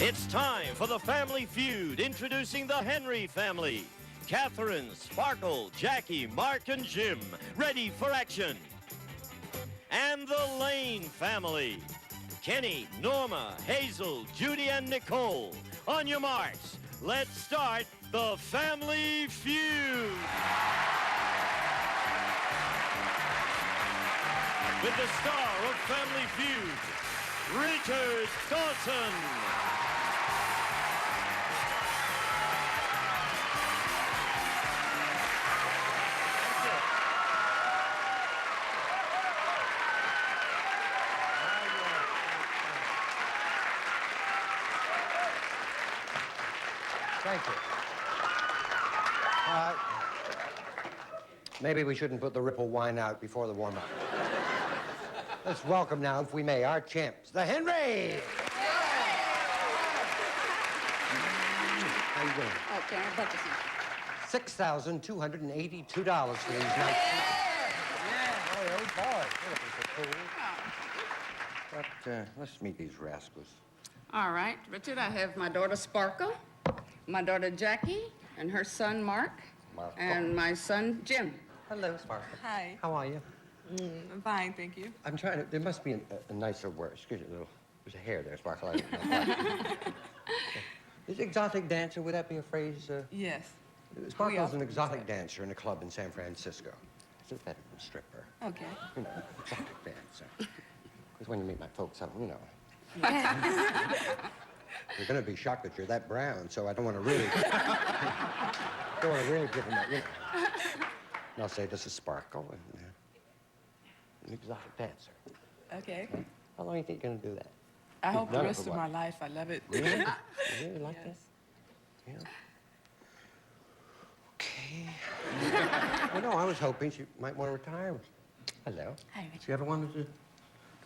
It's time for the Family Feud, introducing the Henry family. Catherine, Sparkle, Jackie, Mark, and Jim, ready for action. And the Layne family. Kenny, Norma, Hazel, Judy, and Nicole. On your marks, let's start the Family Feud. With the star of Family Feud, Richard Dawson. Thank you. Maybe we shouldn't put the Ripple wine out before the warm-up. Let's welcome now, if we may, our champs, the Henry! How you doing? Okay, but $6,282 for these nights. Yeah! Oh, boy. You're looking so cool. But let's meet these rascals. all right, Richard, I have my daughter Sparkle, my daughter Jackie, and her son Mark, and my son Jim. Hello, Sparkle. Hi. How are you? I'm fine, thank you. I'm trying to, there must be a nicer word. Excuse me, there's a hair there, Sparkle. I don't know. Is exotic dancer, would that be a phrase? Yes. Sparkle's an exotic dancer in a club in San Francisco. It's a better than stripper. Okay. You know, exotic dancer. Because when you meet my folks, you know. They're going to be shocked that you're that brown, so I don't want to really... don't want to really give them that, you know. And I'll say, this is Sparkle, and an exotic dancer. Okay. How long do you think you're going to do that? I hope the done it rest for of what? my life. I love it. Really? You really like Yes. that? Yeah. Okay. Well, no, I was hoping she might want to retire. Hello. Hi, Richard. You ever wanted to do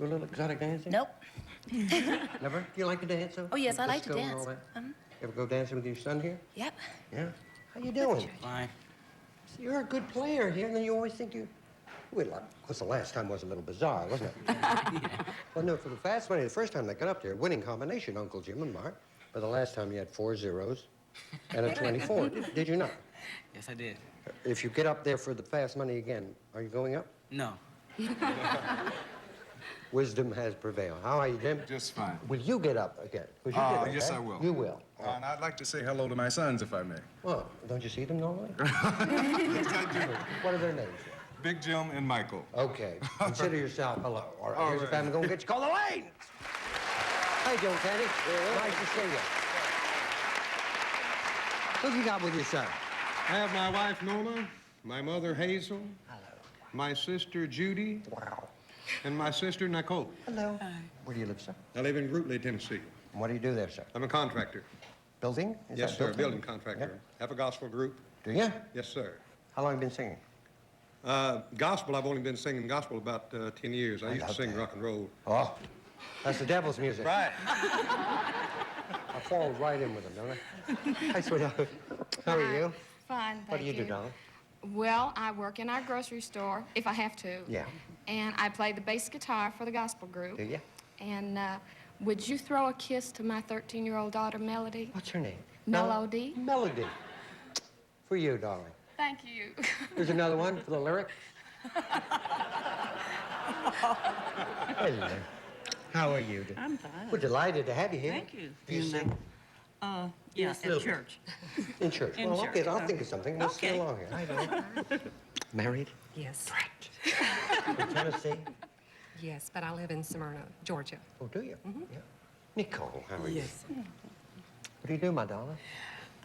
a little exotic dancing? Nope. Never? Do you like to dance? Oh, yes, I like to Disco and dance. all that? You ever go dancing with your son here? Yep. Yeah. How you doing? Fine. So you're a good player here, and then you always think you... Well, of course, the last time was a little bizarre, wasn't it? Well, no, for the fast money, the first time they got up there, winning combination, Uncle Jim and Mark. But the last time you had 4 zeros and a 24. Did you not? Yes, I did. If you get up there for the fast money again, are you going up? No. Wisdom has prevailed. How are you, Jim? Just fine. Will you get up again? 'Cause you did, Yes, okay? I will. You will. And I'd like to say hello to my sons, if I may. Well, don't you see them normally? Yes, I do. What are their names? Big Jim and Michael. Okay. Consider yourself hello. All right. All Here's your right. family. Go and get you. Call the Layne. Hey, Joe Candy. Nice to see you. What you got with your son? I have my wife, Norma, my mother, Hazel, my sister, Judy, and my sister, Nicole. Hello. Where do you live, sir? I live in Rootley, Tennessee. And what do you do there, sir? I'm a contractor. Building? Is Yes, that sir, building contractor. Have a gospel group. Do you? Yes, sir. How long have you been singing? Gospel, I've only been singing gospel about 10 years. I used to love sing that. rock and roll. Oh, that's the devil's music. Right. I fall right in with them, don't I? Hi, sweetheart. How are you? Fine, thank What do you do, darling? Well, I work in our grocery store, if I have to. Yeah. And I play the bass guitar for the gospel group. Do you? And would you throw a kiss to my 13-year-old daughter, Melody? What's her name? Melody. Melody. For you, darling. Thank you. Here's another one for the lyric. Hello. How are you? I'm fine. We're delighted to have you here. Thank you. Do you sing? Yeah, Yes, at little church. in church? In Well, okay, church. I'll think of something. We'll stay Okay. along here. I don't. Married? Yes. In Tennessee? Yes, but I live in Smyrna, Georgia. Oh, do you? Yeah. Nicole, how are you? Yes. What do you do, my darling?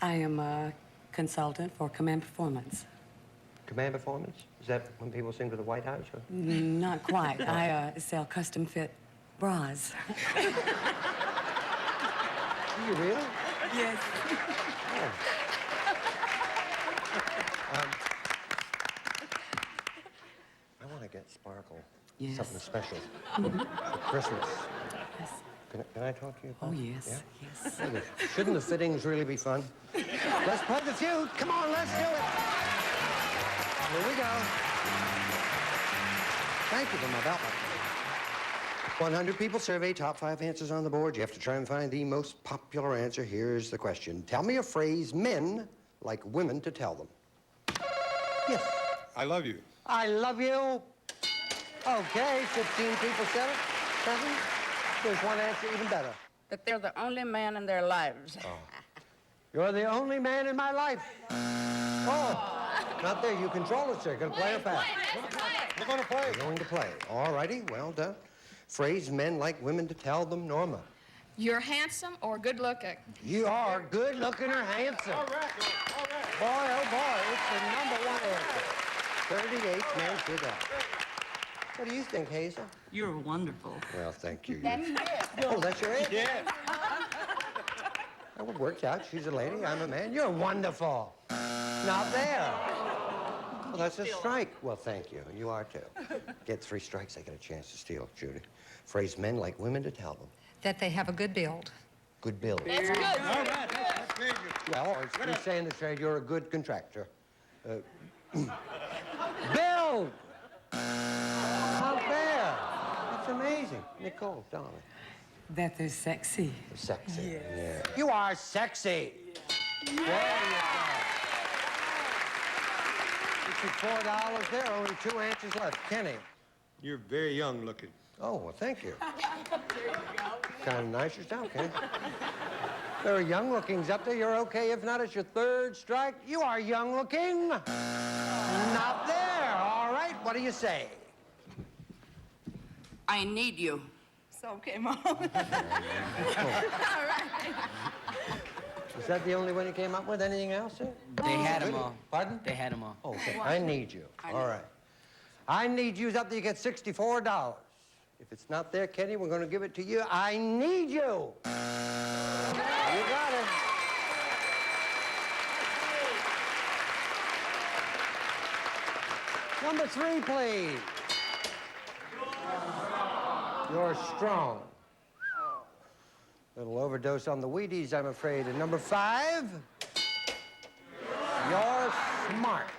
I am a consultant for Command Performance. Command performance? Is that when people sing to the White House? Or? Not quite. I sell custom fit bras. Do you really? Yes. Oh. I want to get Sparkle Yes. something special for Christmas. Yes. Can I talk to you about Oh, it? yes. Yeah? Yes. Shouldn't the fittings really be fun? Let's play the feud. Come on, let's do it. Here we go. Thank you for my belt. 100 people surveyed, top 5 answers on the board. You have to try and find the most popular answer. Here's the question. Tell me a phrase men like women to tell them. Yes. I love you. I love you. Okay, 15 people said it. 7. There's one answer even better. That they're the only man in their lives. Oh. You're the only man in my life. Oh, not there. You control it, sir. Gonna play or pass? We're going to play. We're going to play. All righty, well done. Phrase men like women to tell them, Norma. You're handsome or good looking. You are good looking or handsome. All right. Boy, oh boy, it's the number one answer. 38 men did that. What do you think, Hazel? You're wonderful. Well, thank you. Oh, that's your answer? Yeah. Well, it worked out. She's a lady, I'm a man. You're wonderful. Not there. Well, that's a strike. Well, thank you. You are, too. Get 3 strikes, they get a chance to steal, Judy. Phrase men like women to tell them. That they have a good build. Good build. That's good. All right. That's very good. Well, you're saying the trade, you're a good contractor. Build! Not there. That's amazing. Nicole, darling. That they're sexy. Sexy. Yeah. You are sexy. There you go. You took $4 there, only 2 answers left. Kenny. You're very young looking. Oh, well, thank you. Kind of nice yourself, Kenny. There are young lookings up there. You're okay. If not, it's your 3rd strike. You are young looking. Not there. All right. What do you say? I need you. It's okay, Mom. Is that the only one you came up with? Anything else, sir? They had them all. Pardon? They had them all. Oh, okay. I need you. All right. I need you's up there. You get $64. If it's not there, Kenny, we're going to give it to you. I need you. You got it. Number 3, please. You're strong. Little overdose on the Wheaties, I'm afraid. And number 5, you're smart,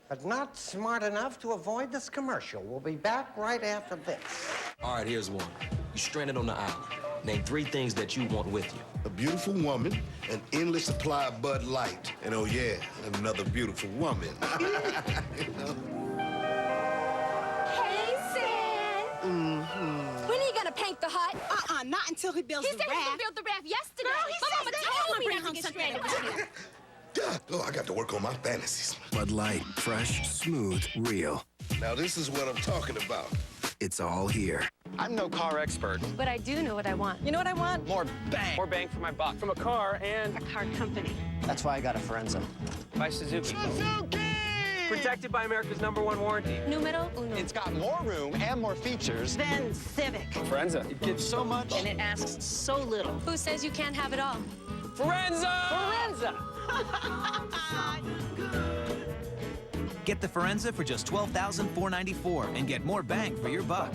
but not smart enough to avoid this commercial. We'll be back right after this. All right, here's one. You're stranded on the island. Name 3 things that you want with you. A beautiful woman, an endless supply of Bud Light, and oh yeah, another beautiful woman. You know? Hey, Sam. When are you gonna paint the hut? Not until he builds the raft. He said he could build the raft yesterday. Girl, he My says mama that. told me Bring not to home get something stranded. God, oh, I got to work on my fantasies. Bud Light, fresh, smooth, real. Now this is what I'm talking about. It's all here. I'm no car expert. But I do know what I want. You know what I want? More bang. More bang for my buck. From a car and A car company. That's why I got a Forenza. By Suzuki. Protected by America's #1 warranty. Numero uno. It's got more room and more features Then Civic. Forenza. It gives so much. And it asks so little. Who says you can't have it all? Forenza! Get the Forenza for just $12,494 and get more bang for your buck.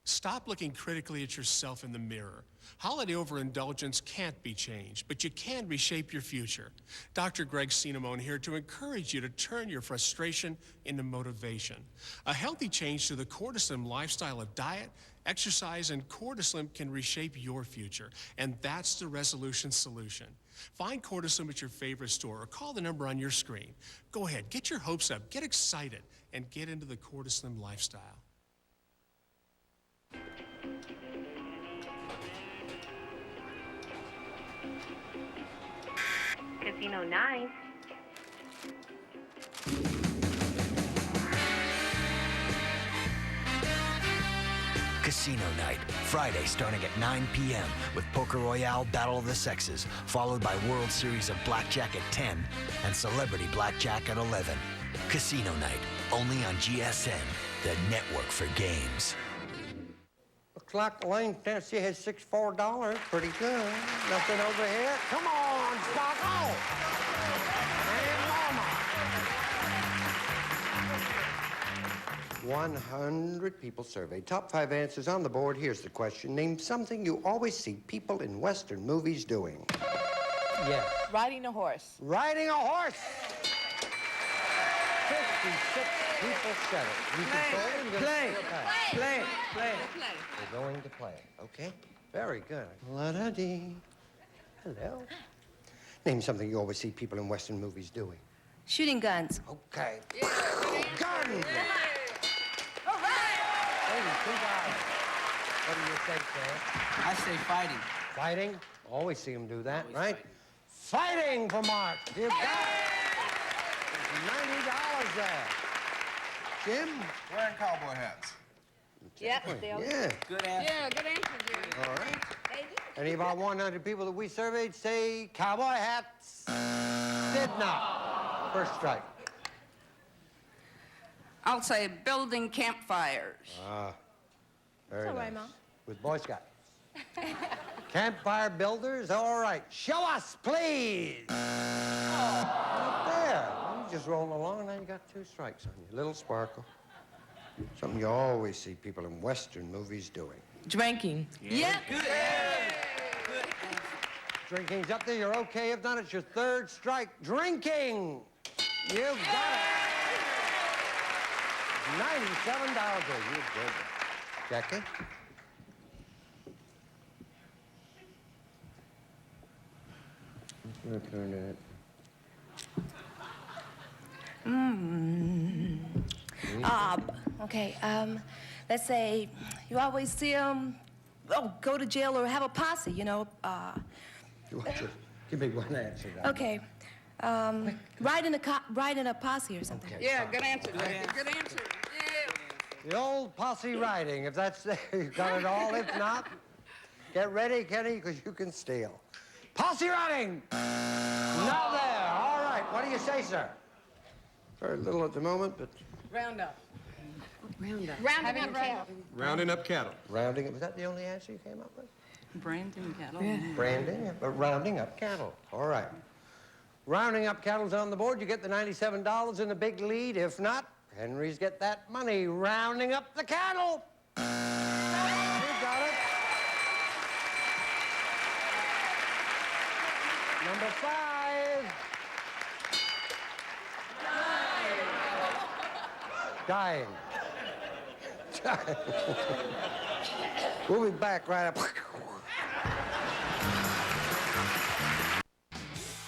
Stop looking critically at yourself in the mirror. Holiday overindulgence can't be changed, but you can reshape your future. Dr. Greg Cinnamone here to encourage you to turn your frustration into motivation. A healthy change to the Cortislim lifestyle of diet, exercise, and Cortislim can reshape your future, and that's the Resolution solution. Find Cortislim at your favorite store or call the number on your screen. Go ahead, get your hopes up, get excited, and get into the Cortislim lifestyle. Casino 9. Casino Night, Friday starting at 9 p.m. with Poker Royale Battle of the Sexes, followed by World Series of Blackjack at 10 and Celebrity Blackjack at 11. Casino Night, only on GSN, the network for games. Looks like Layne Tennessee has $64. Pretty good. Nothing over here. Come on, Sparkle! And Mama. 100 people surveyed. Top 5 answers on the board. Here's the question. Name something you always see people in Western movies doing. Yes. Riding a horse. Riding a horse. 56 people said it. You control it? You're gonna say it back. Play. We're going to play, okay? Very good. La-da-dee. Hello. Name something you always see people in Western movies doing. Shooting guns. Okay. Guns! 82 guys. What do you think, Sam? I say fighting. Fighting? Always see them do that, right? Fighting for Mark. You got it. $90 there. Jim? Wearing cowboy hats. Yep. Yeah. Good answer. Yeah, good answer, Jim. All right. Any of our 100 people that we surveyed say cowboy hats did not. First strike. I'll say building campfires. Ah, very all nice. right, Mom. With Boy Scouts. Campfire builders, all right. Show us, please. Right there. You just rolling along, now you got 2 strikes on you. Little sparkle. Something you always see people in Western movies doing. Drinking. Yep. Good. Drinking's up there, you're okay. If not, it's your 3rd strike. Drinking. You've got it. $97 there. You good. Jackie? Your turn to it. Okay, let's say you always see them, go to jail or have a posse, you know. You want to give me one answer. Now. Okay, ride in a posse or something. Okay. Yeah, good answer, Jackie. Good answer. Yeah. The old posse riding. If that's there, you got it all. If not, get ready, Kenny, because you can steal. Posse riding! Not there. All right. What do you say, sir? Very little at the moment, but... Round up. Rounding up cattle. Rounding up cattle. Rounding up. Was that the only answer you came up with? Branding cattle. Branding, but rounding up cattle. All right. Rounding up cattle's on the board. You get the $97 in the big lead. If not, Henry's get that money. Rounding up the cattle. You got it. Number 5. Dying. We'll be back right up.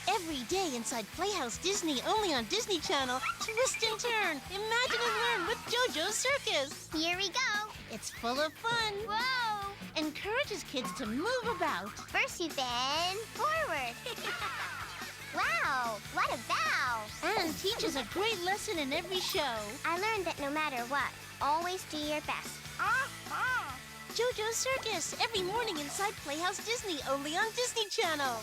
Every day inside Playhouse Disney, only on Disney Channel. Twist and turn. Imagine and learn with JoJo's Circus. Here we go. It's full of fun. Whoa. Encourages kids to move about. First you bend forward. Wow, what a bow. And teaches a great lesson in every show. I learned that no matter what, always do your best. JoJo's Circus, every morning inside Playhouse Disney, only on Disney Channel.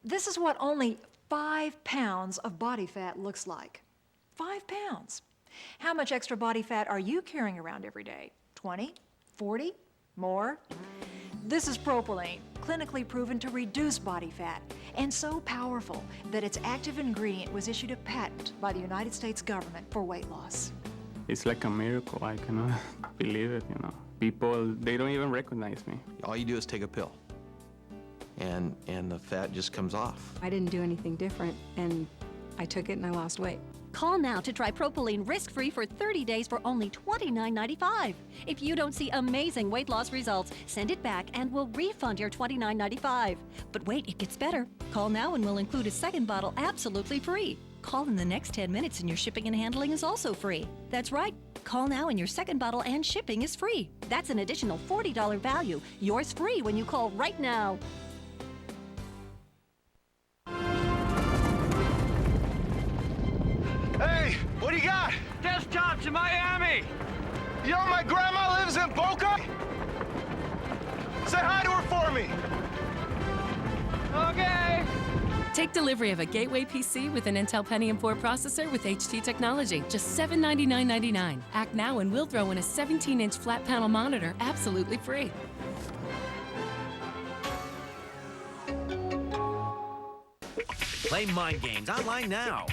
This is what only 5 pounds of body fat looks like. 5 pounds. How much extra body fat are you carrying around every day? 20? 40? More? This is propylene, clinically proven to reduce body fat, and so powerful that its active ingredient was issued a patent by the United States government for weight loss. It's like a miracle. I cannot believe it, you know. People, they don't even recognize me. All you do is take a pill, and the fat just comes off. I didn't do anything different, and I took it and I lost weight. Call now to try Propylene risk-free for 30 days for only $29.95. If you don't see amazing weight loss results, send it back and we'll refund your $29.95. But wait, it gets better. Call now and we'll include a second bottle absolutely free. Call in the next 10 minutes and your shipping and handling is also free. That's right. Call now and your second bottle and shipping is free. That's an additional $40 value. Yours free when you call right now. Hey, what do you got? Desktops in Miami. You know my grandma lives in Boca? Say hi to her for me. Okay. Take delivery of a Gateway PC with an Intel Pentium 4 processor with HT technology, just $799.99. Act now and we'll throw in a 17-inch flat panel monitor absolutely free. Play Mind Games online now.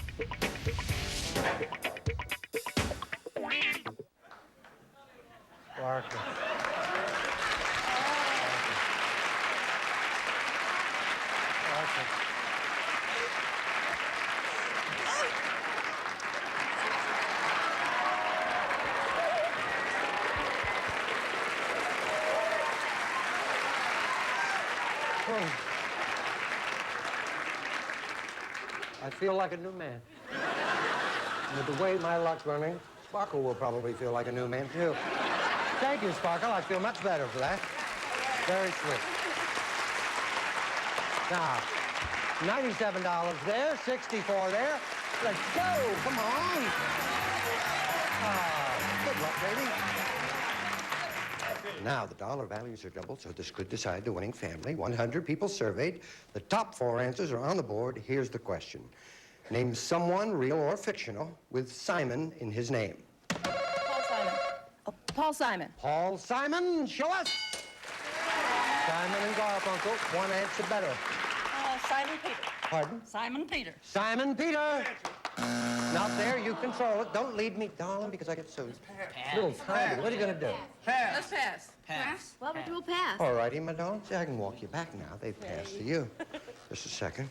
Barker. I feel like a new man. And with the way my luck's running, Sparkle will probably feel like a new man, too. Thank you, Sparkle. I feel much better for that. Very sweet. Now, $97 there, $64 there. Let's go. Come on. Good luck, baby. Now, the dollar values are doubled, so this could decide the winning family. 100 people surveyed. The top 4 answers are on the board. Here's the question. Name someone, real or fictional, with Simon in his name. Paul Simon. Oh, Paul Simon. Paul Simon, show us. Simon and Garfunkel, one answer better. Simon Peter. Pardon? Simon Peter. Simon Peter. Not there, you control it. Don't lead me, darling, because I get so little tiny. What are you going to do? Let's pass. Pass? Well, we'll do a pass. All righty, my darling. See, I can walk you back now. They've passed to you. Just a second.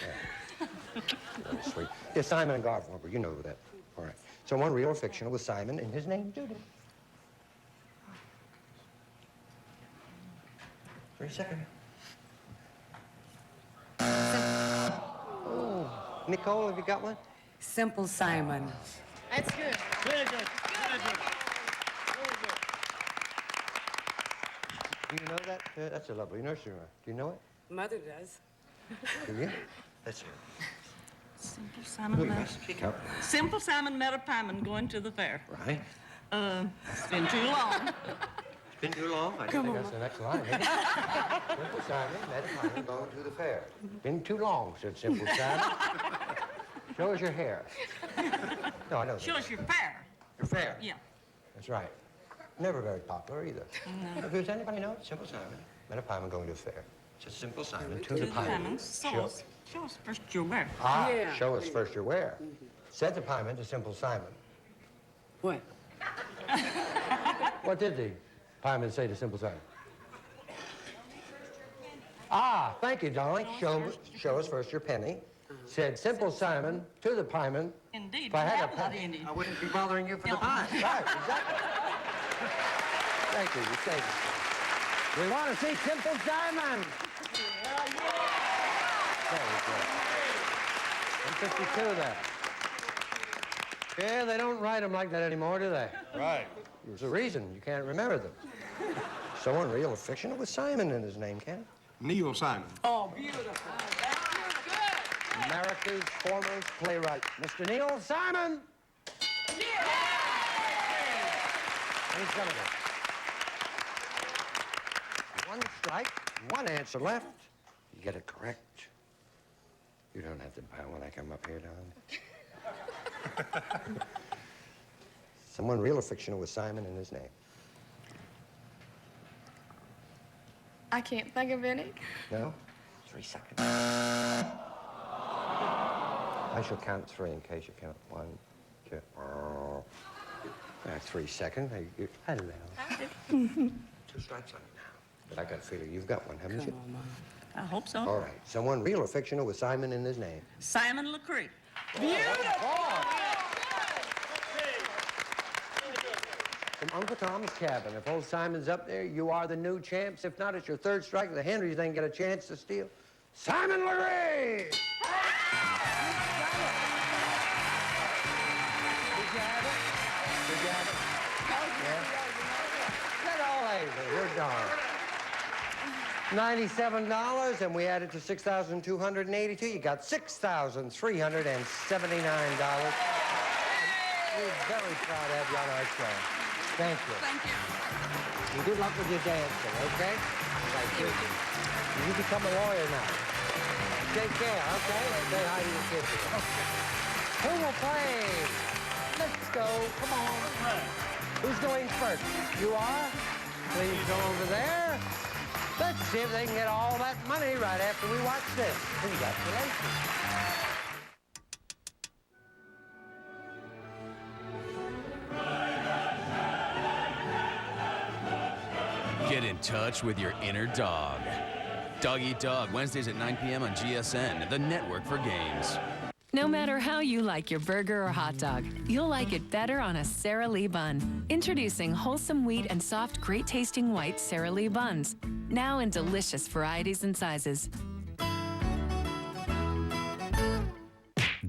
Yeah. Very sweet. Yeah, Simon and Garfunkel, you know that. All right. Someone real or fictional with Simon in his name, Judy. 3 seconds. Oh, Nicole, have you got one? Simple Simon. That's good. Very good. Do you know that? That's a lovely nursery rhyme. Do you know it? Mother does. Do you? Let's hear it. Simple Simon Wait, met speak up. Simple Simon met a pieman going to the fair. Right. It's been too long. It's been too long. I think that's the next line. Isn't it? Simple Simon met a pieman going to the fair. Been too long, said Simple Simon. Show us your hair. No, I know. Show us your fair. Your fair. Yeah. That's right. Never very popular either. No. Does anybody know it? Simple Simon met a pieman going to the fair. It's a Simple Simon to the pieman. pieman. Show us first your wear. Ah, yeah. Show us first your wear. Said the pieman to Simple Simon. What? What did the pieman say to Simple Simon? Ah, thank you, darling. Show us first your penny. Said Simple Simon to the pieman. Indeed. If I had a that penny, indeed. I wouldn't be bothering you for the pie. Right, exactly. Thank you. You saved us. We want to see Simple Simon. Very good. 152 there. Yeah, they don't write them like that anymore, do they? Right. There's a reason you can't remember them. Someone real or fictional with Simon in his name, Ken? Neil Simon. Oh, beautiful. America's foremost playwright, Mr. Neil Simon. Yeah! He's gonna go. One strike, one answer left. You get it correct. You don't have to bow when I come up here, darling. Someone real or fictional with Simon in his name. I can't think of any. No? 3 seconds. I shall count 3 in case you count 1, 2. 3 seconds. Hello. 2 strikes on you now. But I got a feeling you've got one, haven't you? I hope so. All right. Someone real or fictional with Simon in his name. Simon LeCree. From Uncle Tom's Cabin. If old Simon's up there, you are the new champs. If not, it's your 3rd strike. The Henrys then get a chance to steal. Simon LeCree! Did you have it? Did you have it? Yeah. Get all Hazel. You're darn. $97, and we added to $6,282. You got $6,379. We're very proud to have you on our show. Thank you. Thank you. And good luck with your dancing, okay? Thank you. You become a lawyer now. Take care, okay? Say hi to your kids. Who will play? Let's go. Come on. Who's going first? You are? Please go over there. Let's see if they can get all that money right after we watch this. Congratulations. Get in touch with your inner dog. Dog Eat Dog, Wednesdays at 9 p.m. on GSN, the network for games. No matter how you like your burger or hot dog, you'll like it better on a Sara Lee bun. Introducing wholesome wheat and soft, great-tasting white Sara Lee buns. Now in delicious varieties and sizes.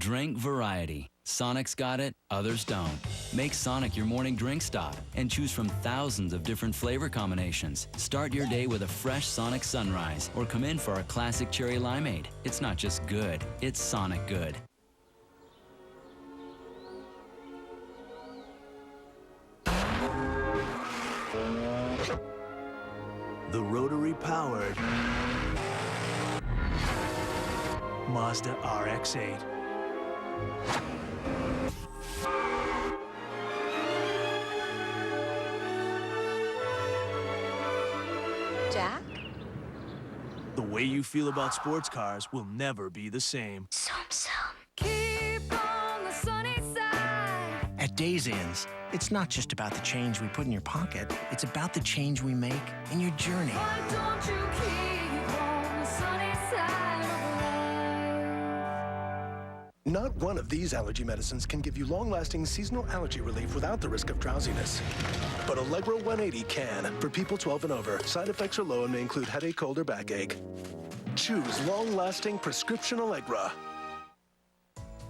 Drink variety. Sonic's got it, others don't. Make Sonic your morning drink stop and choose from thousands of different flavor combinations. Start your day with a fresh Sonic Sunrise or come in for our classic cherry limeade. It's not just good, it's Sonic good. The rotary-powered Mazda RX-8. Jack? The way you feel about sports cars will never be the same. Keep on the sunny side. At Days Inns, it's not just about the change we put in your pocket, it's about the change we make in your journey. Why don't you keep on the sunny side of life? Not one of these allergy medicines can give you long-lasting seasonal allergy relief without the risk of drowsiness. But Allegro 180 can, for people 12 and over. Side effects are low and may include headache, cold, or backache. Choose long-lasting prescription Allegra.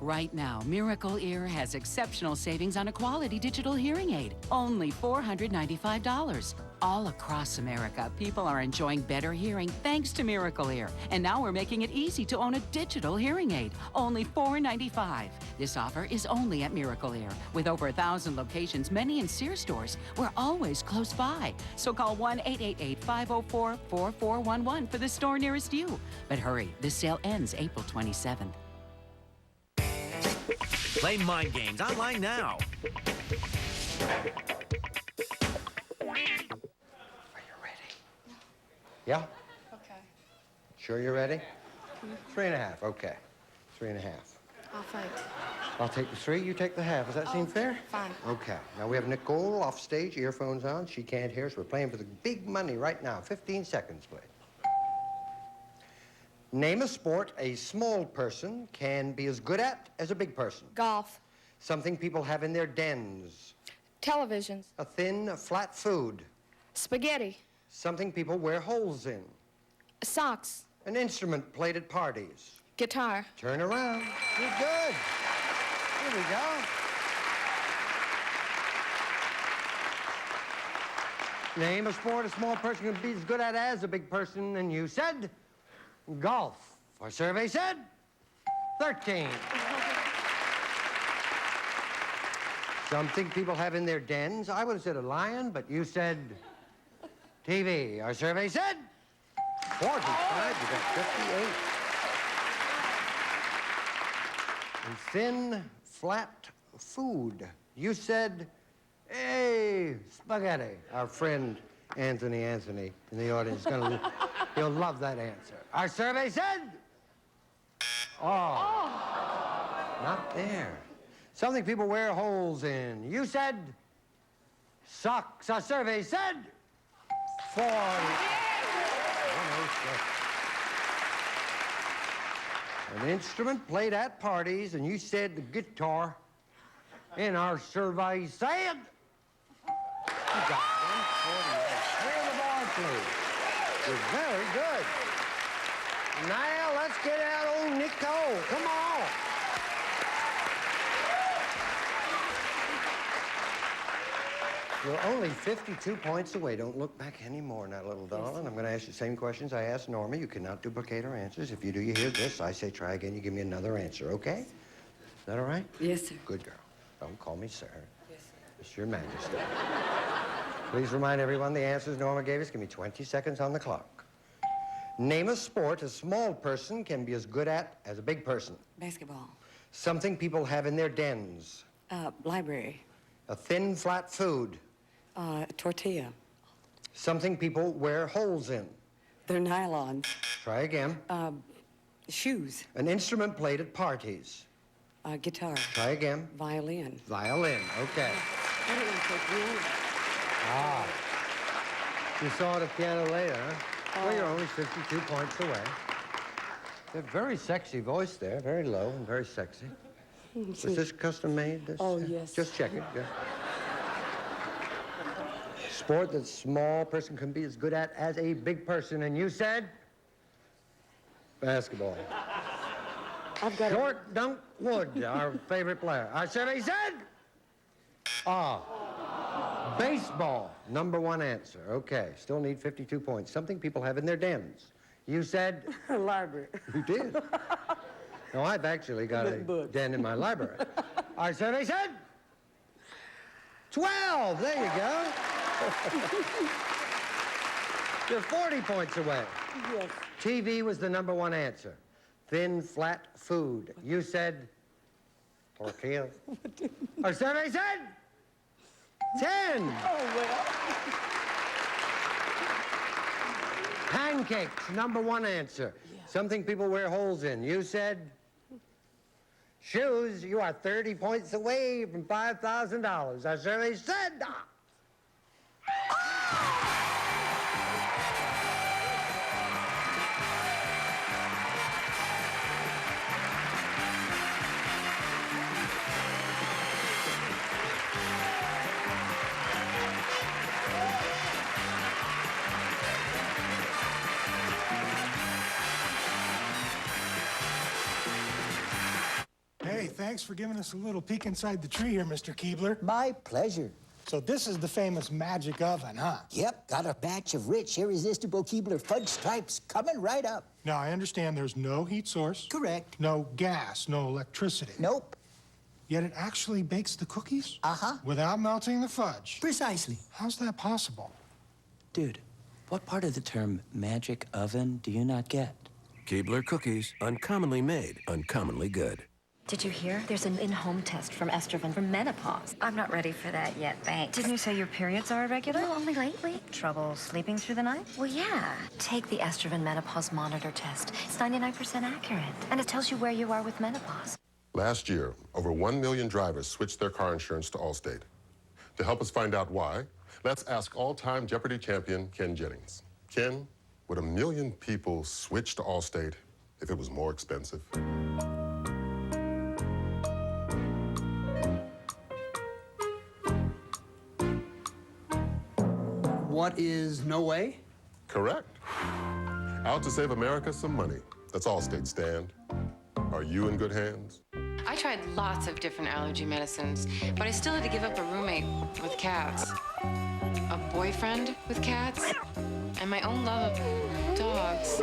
Right now, Miracle Ear has exceptional savings on a quality digital hearing aid. Only $495. All across America, people are enjoying better hearing thanks to Miracle Ear. And now we're making it easy to own a digital hearing aid. Only $495. This offer is only at Miracle Ear. With over 1,000 locations, many in Sears stores, we're always close by. So call 1-888-504-4411 for the store nearest you. But hurry, this sale ends April 27th. Play Mind Games online now. Yeah? Okay. Sure you're ready? 3.5, okay. 3.5. I'll fight. I'll take the 3, you take the half. Does that seem fair? Fine. Okay. Now we have Nicole off stage, earphones on. She can't hear us. We're playing for the big money right now. 15 seconds, please. Name a sport a small person can be as good at as a big person. Golf. Something people have in their dens. Televisions. A thin, flat food. Spaghetti. Something people wear holes in. Socks. An instrument played at parties. Guitar. Turn around. You're good. Here we go. Name a sport a small person can be as good at as a big person, and you said golf. Our survey said 13. Something people have in their dens. I would have said a lion, but you said TV. Our survey said 45. You got 58. And thin, flat food. You said, hey, spaghetti. Our friend Anthony in the audience, he'll love that answer. Our survey said, not there. Something people wear holes in. You said socks. Our survey said 40. 106. An instrument played at parties, and you said the guitar. In our survey said, you got 148. Clear the bar, please. You're very good. Now let's get out old Nicole. Come on. You're only 52 points away. Don't look back anymore now, little darling. I'm going to ask you the same questions I asked Norma. You cannot duplicate her answers. If you do, you hear this. I say try again. You give me another answer, okay? Is that all right? Yes, sir. Good girl. Don't call me sir. Yes, sir. It's your majesty. Please remind everyone the answers Norma gave us. Give me 20 seconds on the clock. Name a sport a small person can be as good at as a big person. Basketball. Something people have in their dens. Library. A thin, flat food. Tortilla. Something people wear holes in. They're nylons. Try again. Shoes. An instrument played at parties. Guitar. Try again. Violin. Violin, okay. Ah. You saw the piano later, huh? Well, you're only 52 points away. A very sexy voice there, very low and very sexy. Was this custom made? This? Oh, yes. Just check it, yeah. Sport that small person can be as good at as a big person, and you said? Basketball. I've got Short Dunk Wood, our favorite player. Our survey said... baseball, number one answer. Okay, still need 52 points. Something people have in their dens. You said... Library. You did? No, I've actually got a den in my library. Our survey said... 12. There you go. You're 40 points away. Yes. TV was the number one answer. Thin, flat food. You said... tortillas. Our survey said... 10. Oh, well. Pancakes, number one answer. Yeah. Something people wear holes in. You said... shoes. You are 30 points away from $5,000. Our survey said... Hey, thanks for giving us a little peek inside the tree here, Mr. Keebler. My pleasure. So this is the famous magic oven, huh? Yep, got a batch of rich, irresistible Keebler fudge stripes coming right up. Now, I understand there's no heat source. Correct. No gas, no electricity. Nope. Yet it actually bakes the cookies? Uh-huh. Without melting the fudge? Precisely. How's that possible? Dude, what part of the term magic oven do you not get? Keebler cookies, uncommonly made, uncommonly good. Did you hear? There's an in-home test from estrogen for menopause. I'm not ready for that yet, thanks. Didn't you say your periods are irregular? No, only lately. Trouble sleeping through the night? Well, yeah. Take the estrogen menopause monitor test. It's 99% accurate, and it tells you where you are with menopause. Last year, over 1 million drivers switched their car insurance to Allstate. To help us find out why, let's ask all-time Jeopardy champion Ken Jennings. Ken, would 1 million people switch to Allstate if it was more expensive? What is no way? Correct. Out to save America some money. That's Allstate stand. Are you in good hands? I tried lots of different allergy medicines, but I still had to give up a roommate with cats, a boyfriend with cats, and my own love of dogs.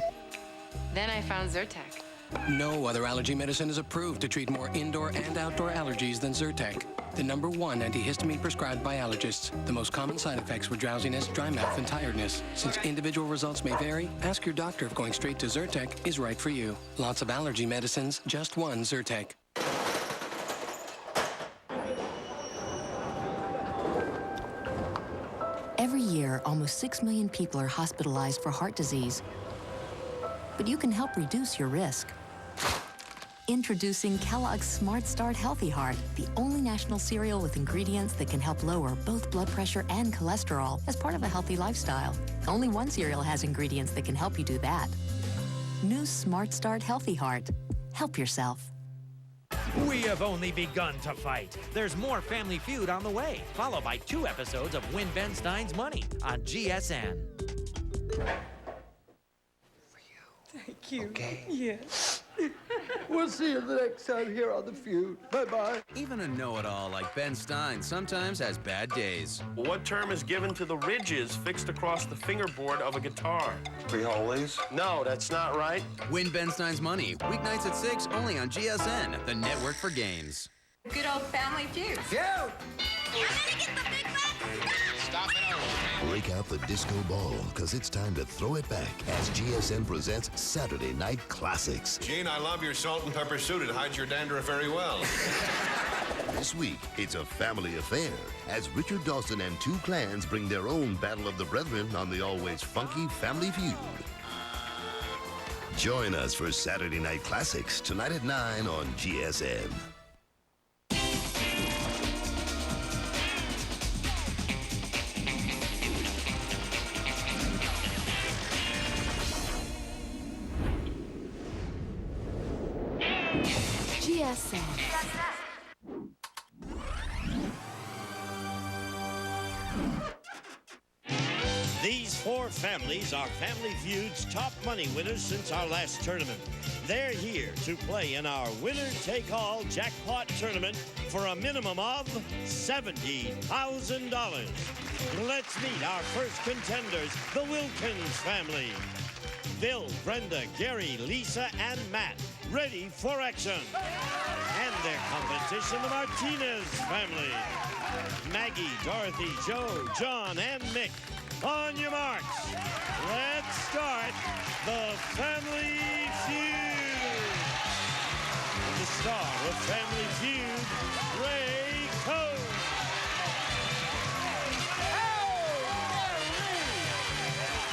Then I found Zyrtec. No other allergy medicine is approved to treat more indoor and outdoor allergies than Zyrtec, the #1 antihistamine prescribed by allergists. The most common side effects were drowsiness, dry mouth, and tiredness. Since individual results may vary, ask your doctor if going straight to Zyrtec is right for you. Lots of allergy medicines, just one Zyrtec. Every year, almost 6 million people are hospitalized for heart disease. But you can help reduce your risk. Introducing Kellogg's Smart Start Healthy Heart, the only national cereal with ingredients that can help lower both blood pressure and cholesterol as part of a healthy lifestyle. Only one cereal has ingredients that can help you do that. New Smart Start Healthy Heart. Help yourself. We have only begun to fight. There's more Family Feud on the way, followed by 2 episodes of Win Ben Stein's Money on GSN. Thank you. Okay. Yes. We'll see you the next time here on The Feud. Bye-bye. Even a know-it-all like Ben Stein sometimes has bad days. What term is given to the ridges fixed across the fingerboard of a guitar? Frijoles? No, that's not right. Win Ben Stein's Money, weeknights at 6, only on GSN, the network for games. Good old Family Feud. Feud! Stop it over. Break out the disco ball, because it's time to throw it back as GSN presents Saturday Night Classics. Gene, I love your salt and pepper suit. It hides your dandruff very well. This week, it's a family affair as Richard Dawson and 2 clans bring their own Battle of the Brethren on the always funky Family Feud. Join us for Saturday Night Classics tonight at 9 on GSN. GSN. These four families are Family Feud's top money winners since our last tournament. They're here to play in our winner-take-all jackpot tournament for a minimum of $70,000. Let's meet our first contenders, the Wilkins family. Bill, Brenda, Gary, Lisa, and Matt, ready for action. And their competition, the Martinez family. Maggie, Dorothy, Joe, John, and Mick. On your marks, let's start the Family Feud. The star of Family Feud, Ray Cole.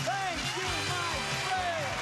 Thank you, my friend.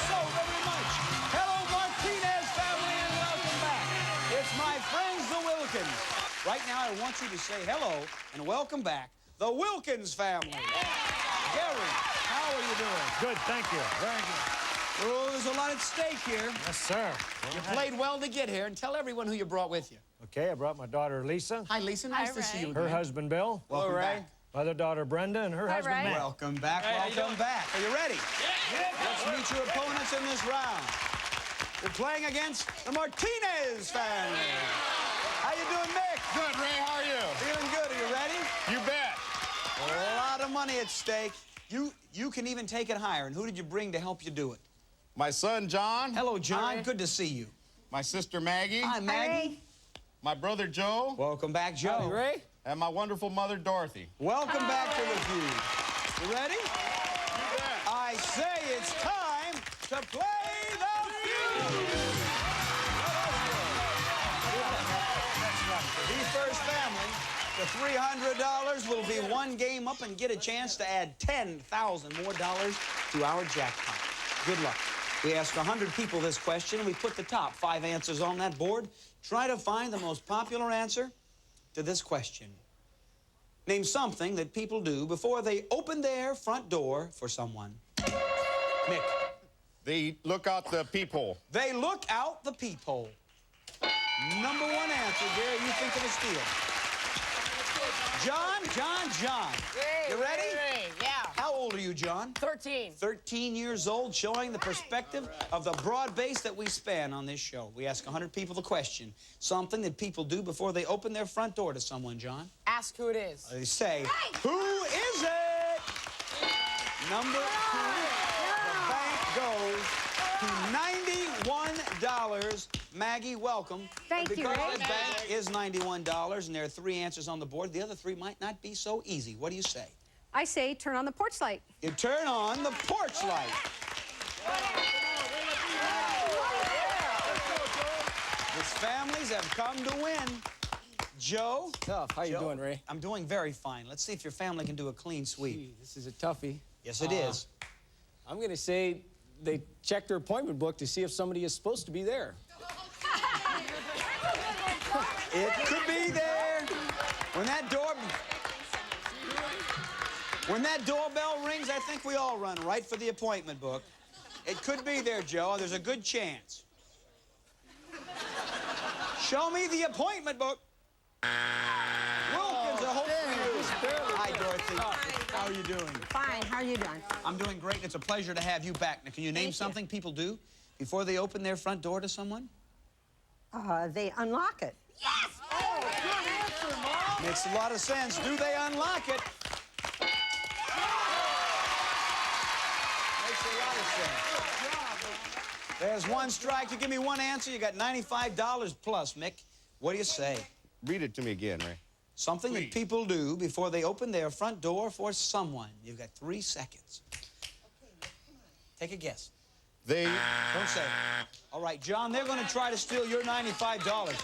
So very much. Hello, Martinez family, and welcome back. It's my friends, the Wilkins. Right now, I want you to say hello and welcome back the Wilkins family. Gary, how are you doing? Good, thank you. Very good. Oh, there's a lot at stake here. Yes, sir. You played well to get here, and tell everyone who you brought with you. Okay, I brought my daughter Lisa. Hi, Lisa. Nice to see you Her again. husband Bill. Welcome back. My other daughter Brenda and her husband Matt. Welcome back. Welcome back. Are you ready? Let's meet your opponents in this round. We're playing against the Martinez family. How you doing, Mick? Good, Ray. How are you? Feeling good. Are you ready? You bet. A lot of money at stake. You can even take it higher. And who did you bring to help you do it? My son, John. Hello, John. Good to see you. My sister, Maggie. Hi, Maggie. My brother, Joe. Welcome back, Joe. Howdy, Ray. And my wonderful mother, Dorothy. Welcome back to the Feud. You ready? You bet. I say it's time to play the Feud. The first family, the $300 will be one game up and get a chance to add $10,000 more to our jackpot. Good luck. We asked 100 people this question, and we put the top 5 answers on that board. Try to find the most popular answer to this question. Name something that people do before they open their front door for someone. Mick. They look out the peephole. They look out the peephole. Number one answer, Gary, you think of a steal. John. You ready? Yeah. How old are you, John? 13. 13 years old, showing the perspective of the broad base that we span on this show. We ask 100 people the question. Something that people do before they open their front door to someone, John. Ask who it is. They say, who is it? Number 2, the bank goes to $91. Maggie, welcome. Thank you, Because Ray. the bank is $91, and there are 3 answers on the board, the other 3 might not be so easy. What do you say? I say turn on the porch light. You turn on the porch light. These families have come to win. Joe? Tough. How you doing, Ray? I'm doing very fine. Let's see if your family can do a clean sweep. Gee, this is a toughie. Yes, it is. I'm going to say they checked their appointment book to see if somebody is supposed to be there. It could be there. When that doorbell rings, I think we all run right for the appointment book. It could be there, Joe. There's a good chance. Show me the appointment book. Wilkins, I hope for you. Hi, Dorothy. How are you doing? Fine. How are you doing? I'm doing great. It's a pleasure to have you back. Now, can you name something people do before they open their front door to someone? They unlock it. Yes! Oh, good answer, Mom. Makes a lot of sense. Do they unlock it? Makes a lot of sense. There's one strike. You give me one answer, you got $95 plus, Mick. What do you say? Read it to me again, Ray. Something that people do before they open their front door for someone. You've got 3 seconds. Take a guess. They... Don't say it. All right, John, they're going to try to steal your $95.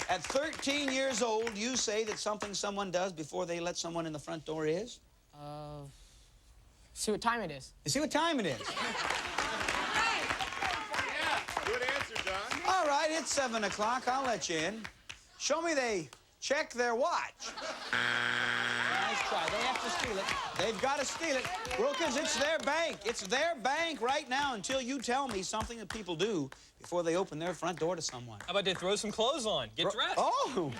At 13 years old, you say that something someone does before they let someone in the front door is? See what time it is. You see what time it is? Good answer, John. All right, it's 7 o'clock. I'll let you in. Show me they check their watch. Nice try. They have to steal it. They've got to steal it. Wilkins, it's their bank. It's their bank right now until you tell me something that people do before they open their front door to someone. How about they throw some clothes on? Get dressed. Oh!